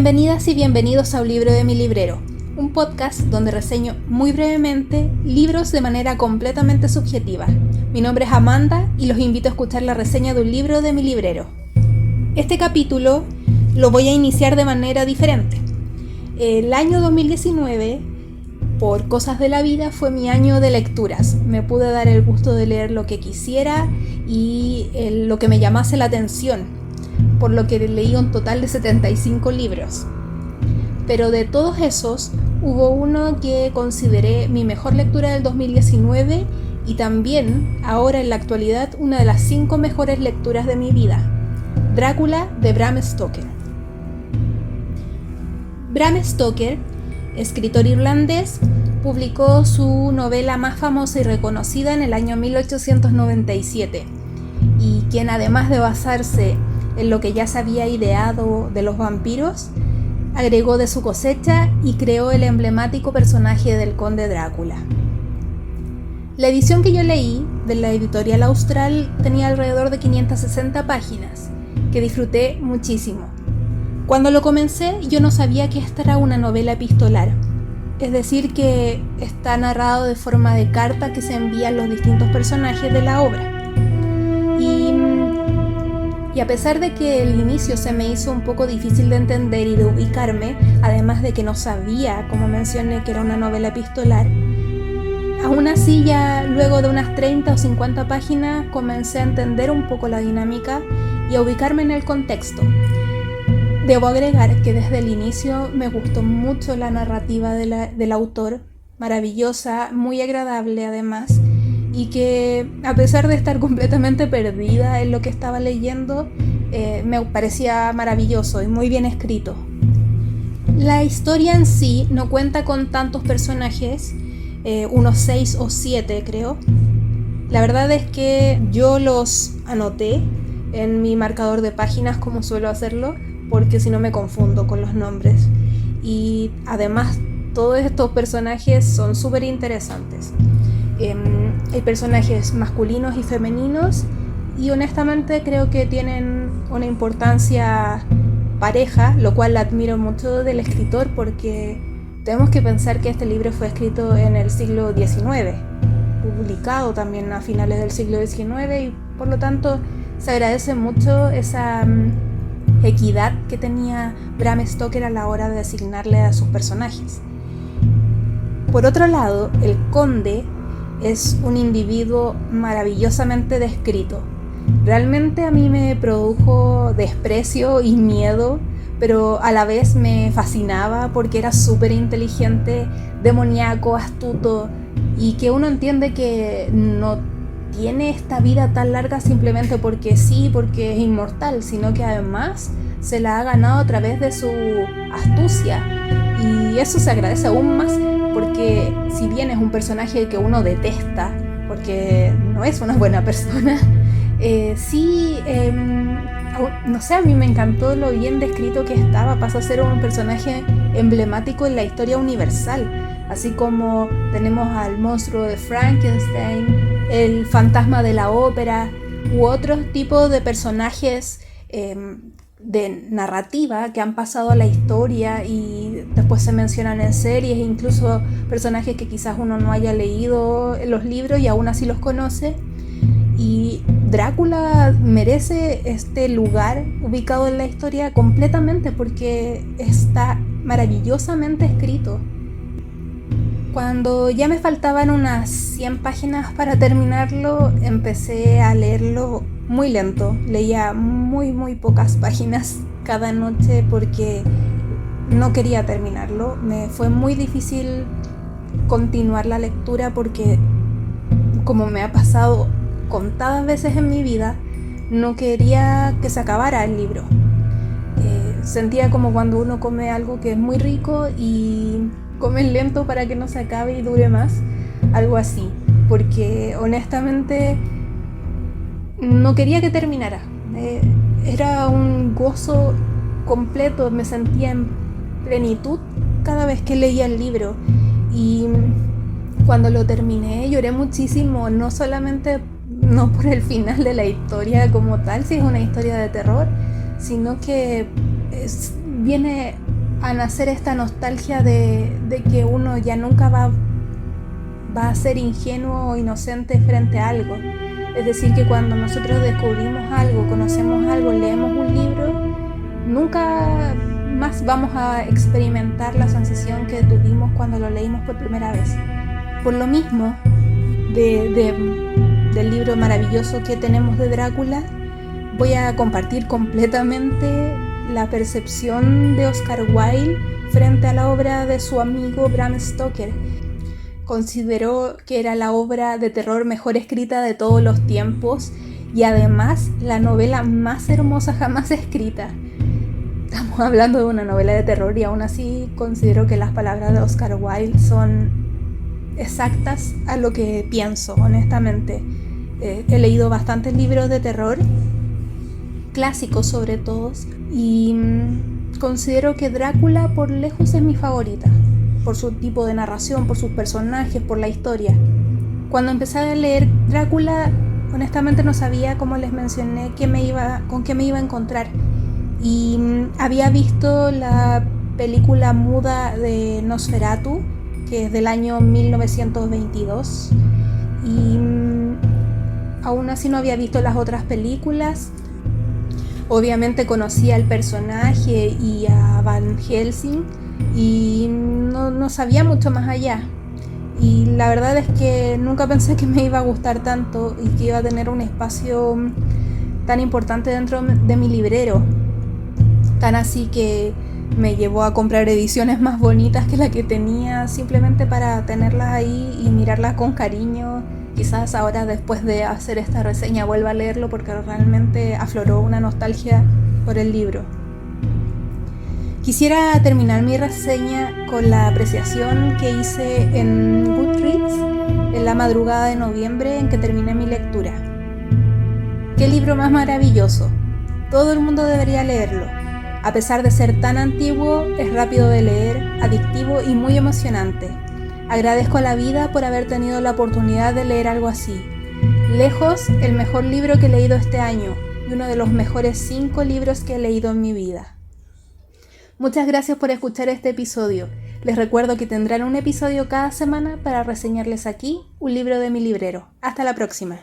Bienvenidas y bienvenidos a Un Libro de mi Librero, un podcast donde reseño muy brevemente libros de manera completamente subjetiva. Mi nombre es Amanda y los invito a escuchar la reseña de un libro de mi librero. Este capítulo lo voy a iniciar de manera diferente. El año 2019, por cosas de la vida, fue mi año de lecturas. Me pude dar el gusto de leer lo que quisiera y lo que me llamase la atención, por lo que leí un total de 75 libros. Pero de todos esos, hubo uno que consideré mi mejor lectura del 2019 y también, ahora en la actualidad, una de las 5 mejores lecturas de mi vida: Drácula, de Bram Stoker. Bram Stoker, escritor irlandés, publicó su novela más famosa y reconocida en el año 1897, y quien, además de basarse en lo que ya se había ideado de los vampiros, agregó de su cosecha y creó el emblemático personaje del conde Drácula. La edición que yo leí, de la editorial Austral, tenía alrededor de 560 páginas, que disfruté muchísimo. Cuando lo comencé, yo no sabía que esta era una novela epistolar, es decir, que está narrado de forma de carta que se envían los distintos personajes de la obra. Y a pesar de que el inicio se me hizo un poco difícil de entender y de ubicarme, además de que no sabía, como mencioné, que era una novela epistolar, aún así ya luego de unas 30 o 50 páginas comencé a entender un poco la dinámica y a ubicarme en el contexto. Debo agregar que desde el inicio me gustó mucho la narrativa del autor, maravillosa, muy agradable además, y que a pesar de estar completamente perdida en lo que estaba leyendo, me parecía maravilloso y muy bien escrito. La historia en sí no cuenta con tantos personajes, unos 6 o 7 creo. La verdad es que yo los anoté en mi marcador de páginas, como suelo hacerlo, porque si no me confundo con los nombres. Y además todos estos personajes son súper interesantes. Hay personajes masculinos y femeninos y honestamente creo que tienen una importancia pareja, lo cual admiro mucho del escritor, porque tenemos que pensar que este libro fue escrito en el siglo XIX, publicado también a finales del siglo XIX, y por lo tanto se agradece mucho esa equidad que tenía Bram Stoker a la hora de asignarle a sus personajes. Por otro lado, el conde es un individuo maravillosamente descrito. Realmente a mí me produjo desprecio y miedo, pero a la vez me fascinaba porque era súper inteligente, demoníaco, astuto, y que uno entiende que no tiene esta vida tan larga simplemente porque sí, porque es inmortal, sino que además se la ha ganado a través de su astucia, y eso se agradece aún más, porque si bien es un personaje que uno detesta porque no es una buena persona, no sé, a mí me encantó lo bien descrito que estaba. Pasó a ser un personaje emblemático en la historia universal, así como tenemos al monstruo de Frankenstein, el fantasma de la ópera u otros tipos de personajes de narrativa que han pasado a la historia y después se mencionan en series, incluso personajes que quizás uno no haya leído en los libros y aún así los conoce. Y Drácula merece este lugar ubicado en la historia completamente porque está maravillosamente escrito. Cuando ya me faltaban unas 100 páginas para terminarlo, empecé a leerlo muy lento. Leía muy pocas páginas cada noche porque no quería terminarlo. Me fue muy difícil continuar la lectura porque, como me ha pasado contadas veces en mi vida, no quería que se acabara el libro. Sentía como cuando uno come algo que es muy rico y come lento para que no se acabe y dure más, algo así, porque honestamente no quería que terminara. Era un gozo completo, me sentía en plenitud cada vez que leía el libro, y cuando lo terminé lloré muchísimo, no solamente no por el final de la historia como tal, si es una historia de terror, sino que viene a nacer esta nostalgia de que uno ya nunca va a ser ingenuo o inocente frente a algo. Es decir, que cuando nosotros descubrimos algo, conocemos algo, leemos un libro, nunca más vamos a experimentar la sensación que tuvimos cuando lo leímos por primera vez. Por lo mismo, del libro maravilloso que tenemos de Drácula, voy a compartir completamente la percepción de Oscar Wilde frente a la obra de su amigo Bram Stoker. Consideró que era la obra de terror mejor escrita de todos los tiempos y además la novela más hermosa jamás escrita. Estamos hablando de una novela de terror y aún así considero que las palabras de Oscar Wilde son exactas a lo que pienso, honestamente. He leído bastantes libros de terror, clásicos sobre todo, y considero que Drácula por lejos es mi favorita, por su tipo de narración, por sus personajes, por la historia. Cuando empecé a leer Drácula, honestamente no sabía, como les mencioné, con qué me iba a encontrar. Y había visto la película muda de Nosferatu, que es del año 1922, y aún así no había visto las otras películas. Obviamente conocía al personaje y a Van Helsing y no sabía mucho más allá. Y la verdad es que nunca pensé que me iba a gustar tanto y que iba a tener un espacio tan importante dentro de mi librero. Tan así que me llevó a comprar ediciones más bonitas que la que tenía, simplemente para tenerlas ahí y mirarlas con cariño. Quizás ahora, después de hacer esta reseña, vuelva a leerlo porque realmente afloró una nostalgia por el libro. Quisiera terminar mi reseña con la apreciación que hice en Goodreads en la madrugada de noviembre en que terminé mi lectura. ¡Qué libro más maravilloso! Todo el mundo debería leerlo. A pesar de ser tan antiguo, es rápido de leer, adictivo y muy emocionante. Agradezco a la vida por haber tenido la oportunidad de leer algo así. Lejos, el mejor libro que he leído este año y uno de los mejores 5 libros que he leído en mi vida. Muchas gracias por escuchar este episodio. Les recuerdo que tendrán un episodio cada semana para reseñarles aquí un libro de mi librero. Hasta la próxima.